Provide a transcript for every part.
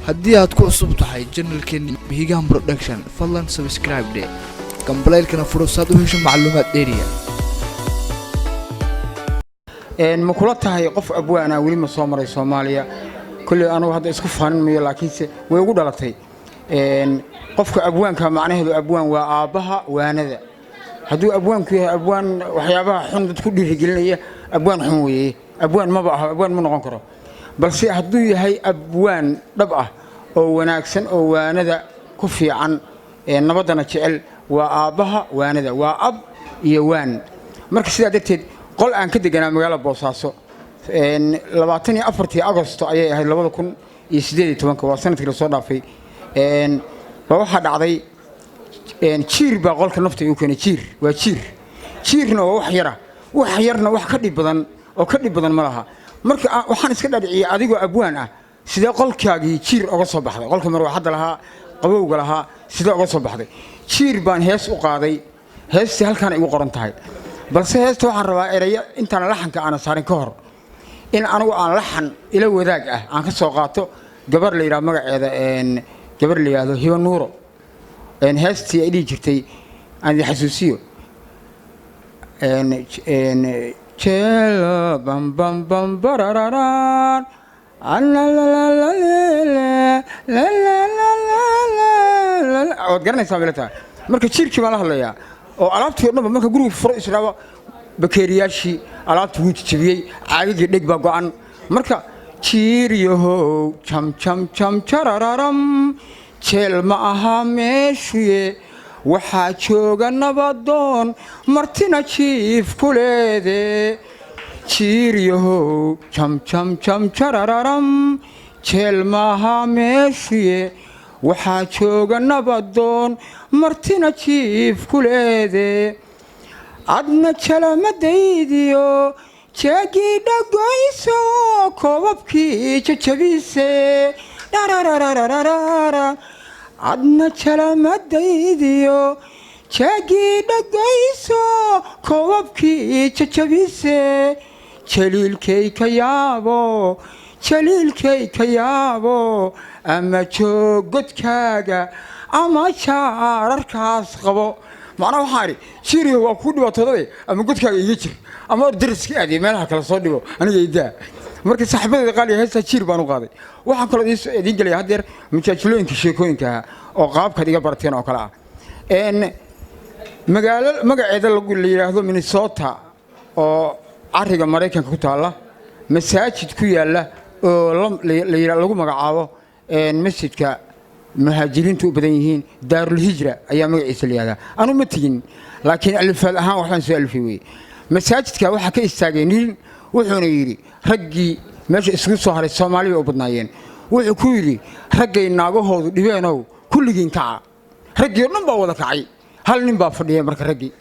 haddii aad ku cusub tahay channelkeena Mahiigaan Production fadlan subscribe dhe kambalelkana fursad u hesho macluumaad dheeriya ma kula tahay qof abwaana wali ma soo maray Soomaaliya kulli anu hadda isku faanin mayo laakiinse way ugu dhalatay qofka abwaanka macnaheedu abwaan waa aabaha waanada hadduu abwaanku yahay abwaan waxyaabaha xun dad ku dhiirigelinaya abwaan xun weeye abwaan ma aha abwaan ma noqon karo balse hadduu yahay abwaan dhab ah oo wanaagsan oo waanada ku fiican nabadana jecel waa aabaha waanada waa ab iyo waan marka sidaa darteed qol aan ka deganaa magaalada Boosaaso 24 Agoosto ayay ahayd 2018 waa sanadkii la soo dhaafay waxa dhacday jiir baa qolka nafta uu keenay jiir waa jiirna wax yarna wax ka dhib badan ma laha marka waxaan iska dhadhiciyay adigoo abwaan ah sidee qolkaagii jiir uga soo baxday qolka mar waxa lahaa qabowga lahaa sidee uga soo baxday jiir baan hees u qaaday heesti halkaan igu qoran tahay balse heesta waxaan rabaa eraya intaan laxanka aan saarin ka hor in anigu aan laxan ila wadaag ah aan ka soo qaato gabar la yiraahdo magaceeda gabar la yiraahdo Hiba Nuuro heestii ay jirtay aan xasuusiyo Chelo bam bam bam barararan la la la la la la la oo garanaysaa meelta marka jirkii baan la hadlayaa oo alaabtii dhanba marka guriga furo israaba bakeeriyaashii alaabtii wuu jabiyay caagigii dhig baa go'an marka jiiriyo cham charararam jeel ma aha meeshuye waxaa jooga nabadoon martina jiif ku leede jiiriyo cham charararam jeel ma aha meeshuye waxaa jooga nabadoon martina jiif ku leede adna jalamadaydiyo jeegii dhagoyso koobabkii jajabise adna jalamadaydiyo jeegii dhagoyso koobabkii jajabise jaliilkay ka yaabo ama joogodkaaga ama jaararkaas qabo macna waxaan shiriyo waa ku dhibaatooday ama godkaaga iga jir ama dariska aadi meelaha kala soo dhibo aniga idaa marka saaxiibada qaaliga heesta jir baan u qaaday waxaan kala idin galay hadeer majaajilooyinka sheekooyinka oo qaabka iga barteen oo kala ah magaceeda lagu yiraahdo Minnesota oo ariga Mareykanka ku taala masaajid ku yaala oo lagu magacaabo masjidka muhaajiriintu u badan yihiin daarul hijra ayaa magaciisa leeyahay anu ma tigin laakiin alfaad ahaan waxaan soo alfay way masaajidka waxa ka istaagay nin wuxuuna yiri raggii meesha isugu soo haray Soomaaliya oo badnaayeen wuxuu ku yiri raggay naagahoodu dhibeenow kulligiin kaca raggii dhan baa wada kacay hal nin baa fadhiyay marka raggii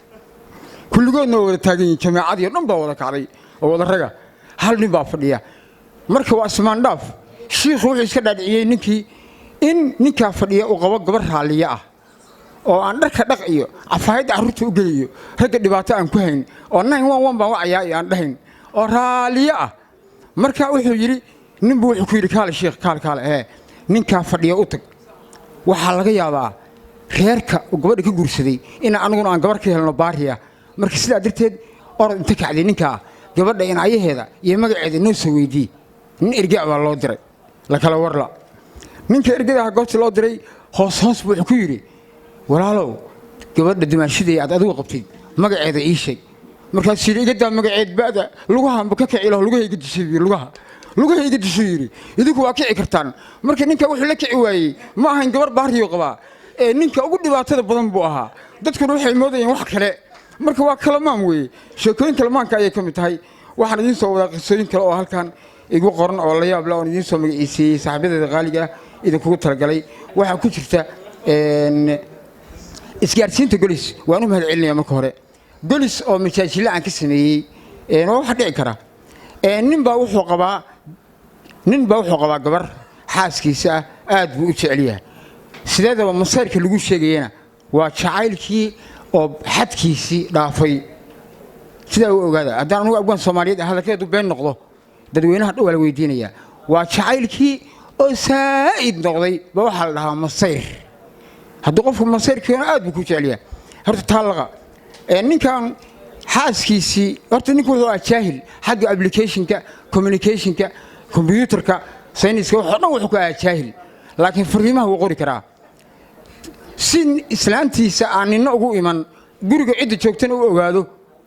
kulligoodna wada taagan yihiin jamaacadii dhan baa wada kacday oo wada raga hal nin baa fadhiya marka waa asmaan dhaaf sheekhu wuxuu iska dhaadhiciyay ninkii in ninka fadhiya uu qabo gabar raaliya ah oo aan dharka dhaq iyo afaayad carruurta u geliyo ragga dhibaato aan ku hayn oo 911 baan wacayaa aan dhahayn oo raaliya ah marka wuxuu yiri nin buu wuxuu ku yiri kaal sheekh kaal ninka fadhiya u tag waxa laga yaabaa reerka gabadha ka guursaday in anaguna aan gabar ka helno baariya marka sidaa darteed orod inta kacday ninka gabadha in ayaheeda iyo magaceeda noo soo weydii nin ergaa baa loo diray la kala warla ninka ergada goobta loo diray hoos buu ku yiri walaalow gabadha dimaashidii aad adigu qabtid magaceeda ii sheeg markaas yiri igada magaceed baada lugaha ka kicilo lugahayga dishay yiri idinku waa kici kartaan marka ninka wuxuu la kici waayay ma ahan gabar baariyo qaba ninka ugu dhibaatada badan buu ahaa dadkuna waxay moodayeen wax kale marka waa kalamaan weeye sheekooyin kalamaanka ayay ka mid tahay waxaan idin soo wada qisooyin kale oo halkan igu qoran oo la yaab la oo idin soo magaciisay saaxiibada qaaliga idinku talagalay waxa ku jirta isgaarsiinta golis waan u mahad celinayaa marka hore golis oo majaajilo aan ka sameeyay waxa dhici kara nin baa wuxuu qabaa gabar xaaskiisa aad buu u jecel yahay sideedaba masayrka lagu sheegayna waa jacaylkii oo xadkiisii dhaafay sida uu ogaada haddaan anigu abwaan Soomaaliyeed hadalkeedu been noqdo dadweynaha dhow la weydiinaya waa jacaylkii oo saa'id noqday ba waxa la dhahaa masayr haddii qofku masayr keeno aad buu ku jeceliyaa horta taalaqa ninkan xaaskiisii horta ninku wuxuu ahaa jaahil xagga applicationka communicationka computerka sayniska wuxuu dhan wuxuu ku ahaa jaahil laakiin fariimaha wuu qori karaa sin islaantiisa aan ninna ugu iman guriga cidda joogtana u ogaado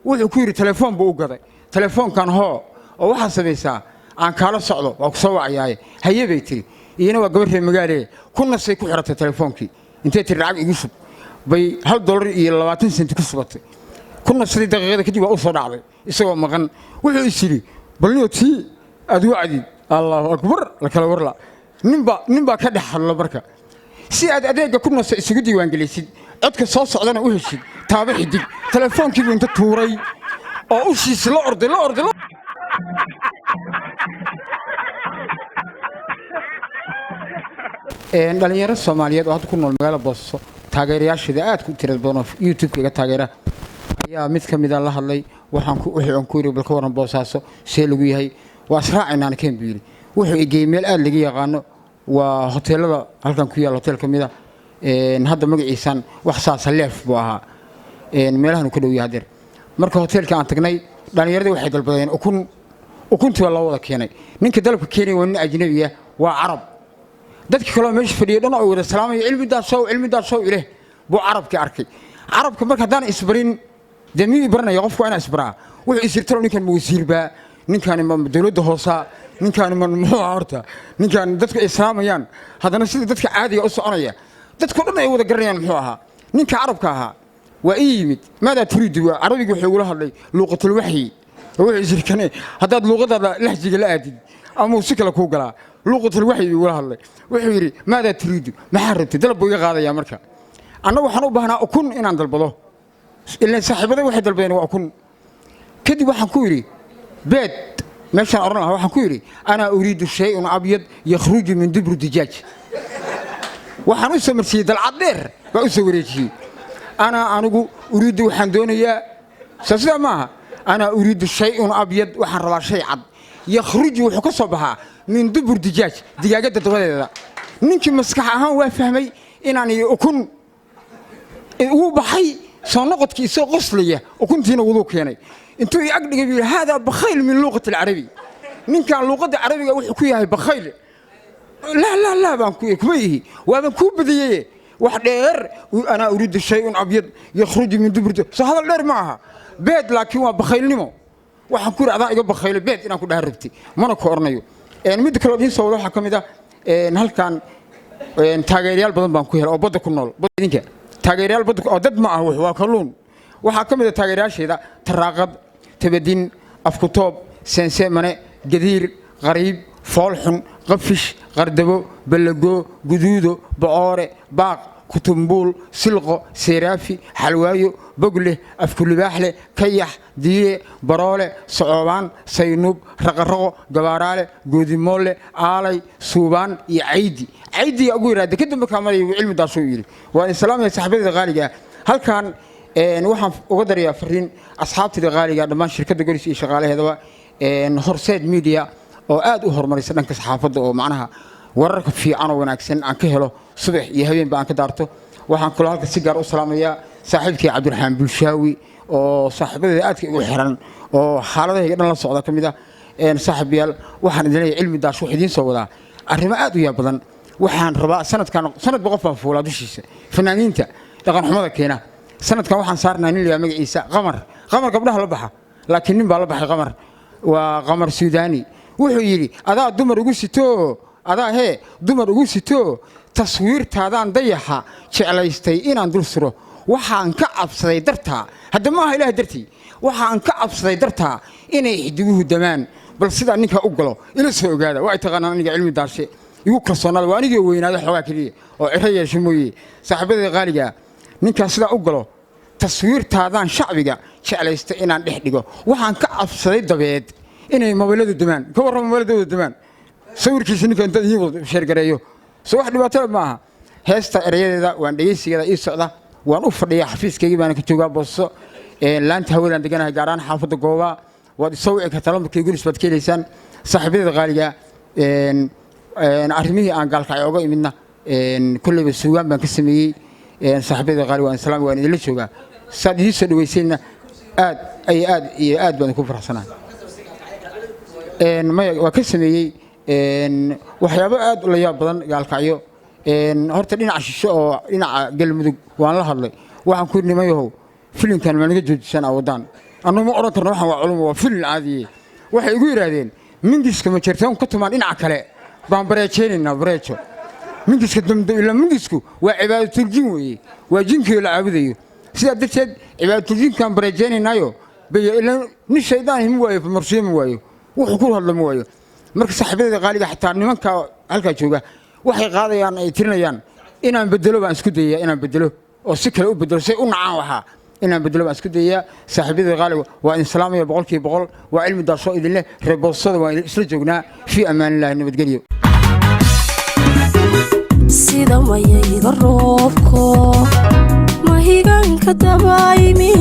wuxuu ku yiri telefoon buu u gaday telefoonkan hoo oo waxa samaysaa aan kala socdo waa ku soo wacayay hay'abay tiri iyana waa gabar reer magaale kuna say ku xiratay telefoonkii intee tir lacag igu shub bay $1.20 ku subatay kuna 3 daqiiqada kadib waa u soo dhacday isagoo maqan wuxuu isiri balniyooti aad wacdi Allahu akbar la kala warla ninba ka dhaxal marka si aad adeega kuna say isugu diiwaan gelisid codka soo socdana u heshid taaba xidig telefoonkii inta tuuray oo u shiis la orday dhalinyaro Soomaaliyeed oo hadda ku nool magaalada Boosaaso taageerayaashiisa aad ku tirada badan YouTube-ka taageera ayaa mid kamid ah la hadlay waxaan ku yiri balka waran Boosaaso see lagu yahay waa israacinaan keen biiri wuxuu igey meel aad laga yaqaano waa hoteelada halkan ku yaal hotel kamid ah hadda magaciisan wax saas leef buu ahaa meelahan ku dhow yahay hadeer marka hotelka aan tagnay dhalinyaradu waxay dalbadeen ukuntii waa la wada keenay ninka dalabka keenay waa nin ajnabi ah waa Arab dadka kale meesha fadhiyo dhan oo wada salaamay cilmi daasoo ilaahay buu Arabka arkay Arabka marka hadaan isbarin damii barnayo qofku ana isbaraa wuxuu isirtay ninkan wasiirba ninkan ma dawladda hoosa ninkan ma muxuu horta ninkan dadka islaamayaan hadana sida dadka caadiga u soconaya dadku dhan ay wada garanayaan muxuu ahaa ninka Arabka ahaa waa yimid maada turiidu Arabiga wuxuu ula hadlay luqatul wahyi wuxuu isirkanay hadaad luqadada lahjiga la aadid ama si kale ku galaa luqatul wahyi ula hadlay wuxuu yiri maada turiidu maxaa rabtay dalab iga qaadaya marka anna waxaan u baahnaa ukun inaan dalbado ilaa saaxiibada waxay dalbadeen waa ukun kadib waxaan ku yiri beed meeshaan oran lahaa waxaan ku yiri ana uriidu shay'un abyad yakhruju min dubur dijaaj waxaan u sameeyay dalcad dheer baa u soo wareejiyay anigu uriidu waxaan doonayaa sida maaha ana uriidu shay'un abyad waxaan rabaa shay cad yakhruju wuxuu ka soo baxaa min dubur dijaaj digaagada dabadeeda ninkii maskax ahaan waa fahmay inaan ukun uu baxay soo noqodkii soo qoslaya ukuntiina wuu keenay intuu ag dhigay hada bakhayl min luqati al-arabi ninkan luqada arabiga wuxuu ku yahay bakhayl la baan ku yeekumay waa ku badiyay wax dheer ana uriidu shay'un abyad yakhruju min dubur soo hadal dheer ma aha beed laakiin waa bakhaylnimo waxaan ku raacdaa iga bakhayl beed inaan ku dhaarabtay mana ku ornayo mid kale oo soo waxa kamid ah halkan taageerayaal badan baan ku helay oo badda ku nool badinka taageerayaal badda oo dad ma ah waa kalluun waxa kamid ah taageerayaasheeda taraaqad tabadin afkutoob seenseemane gadiir qariib foolxun qafish qardabo balago guduudo boore baaq kutumbuul silqo seeraafi xalwaayo bogle afkulibaaxle kayax diire baroole socoobaan saynub raqaraqo gabaaraale goodimoole aalay suubaan iyo caydi ugu yiraahdo kadib markaa maray cilmi daasoo yiri waa islaamiyada saxaabada qaaliga halkan waxaan uga dariyaa fariin asxaabtida qaaliga dhammaan shirkadda golis iyo shaqaalaheedaba horseed media oo aad u horumaraysa dhanka saxaafadda oo macnaha wararka fiican oo wanaagsan aan ka helo subax iyo habeen baan ka daarto waxaan kula halka si gaar u salaamayaa saaxiibkii Cabdiraxmaan Bulshaawi oo saaxiibada aadka ugu xiran oo xaaladaha dhan la socda kamid ah saaxiibayaal waxaan idin leeyahay cilmi daasho wax idin soo wadaa arrimo aad u yaab badan waxaan rabaa sanad boqof baan fuulaa dushiisa fanaaniinta dhaqan xumada keena sanadkan waxaan saarnaa nin la magaciisa qamar gabdhaha la baxa laakiin nin baa la baxay qamar waa qamar Suudaani wuxuu yiri adaa dumar ugu sito dumar ugu sito taswiirtaadaan dayaxa jeclaystay inaan dul suro waxaan ka cabsaday dartaa hadda ma aha ilaahay dartii waxaan ka cabsaday dartaa inay xidiguhu damaan bal sida ninka u galo ila soo ogaada waa taqaanaan aniga cilmi daashe igu kalsoonaada waa aniga weynaada xogaa kaliya oo ciro yeesho mooyee saaxiibada qaaliga ninka sida u galo taswiirtaadaan shacbiga jeclaystay inaan dhex dhigo waxaan ka cabsaday dabeed inay mobiladu damaan ka warram mobiladu damaan sawirkiisa ninka inta iyagu sheer gareeyo soo wax dhibaato ma aha heesta erayadeeda waan dhageysigeeda ii socda waan u fadhiyaa xafiiskayga baan ka joogaa Boosaaso laanta hawadaan deganahay gaaraan xaafadda gooba waad soo wici kartaa lambarkii gulis baad keenaysaan saaxiibada qaaliga arrimihii aan gaalkacay oga imidna kulleyba suugaan baan ka sameeyey saaxiibada qaali waan islaam waan idinla joogaa saad idin soo dhaweysayna aad baan ku faraxsanahay waa ka sameeyey waxyaabo aad la yaab badan gaalkacyo horta dhinaca shisho oo dhinaca galmudug waan la hadlay waxaan ku nimayahow filimkan ma naga joojisan awadaan anuu ma oran karno waxaan waa culum waa filim caadiye waxay igu yiraahdeen mindiska ma jirtaan ka tumaan dhinaca kale baan bareejeynaa bareejo mindiska dambe ila mindisku waa cibaadatul jin weeye waa jinkii la caabudayo sida dadkeed cibaadatul jinkan bareejeynaayo bay ila ni shaydaan him waayo marsiim waayo wuxuu ku hadlamo waayo marka saaxiibada qaaliga xataa nimanka halka jooga waxay qaadayaan ay tirinayaan inaan bedelo baan isku dayaa inaan bedelo oo si kale u bedelo say u nacaan waxa inaan bedelo baan isku dayaa saaxiibada qaaliga waa in salaamaya 100% waa cilmi daasho idin leh reeboosada waa isla joognaa fi amaan ilaahi nabadgeliyo sida mayayga roobko mahiigaanka dabaymi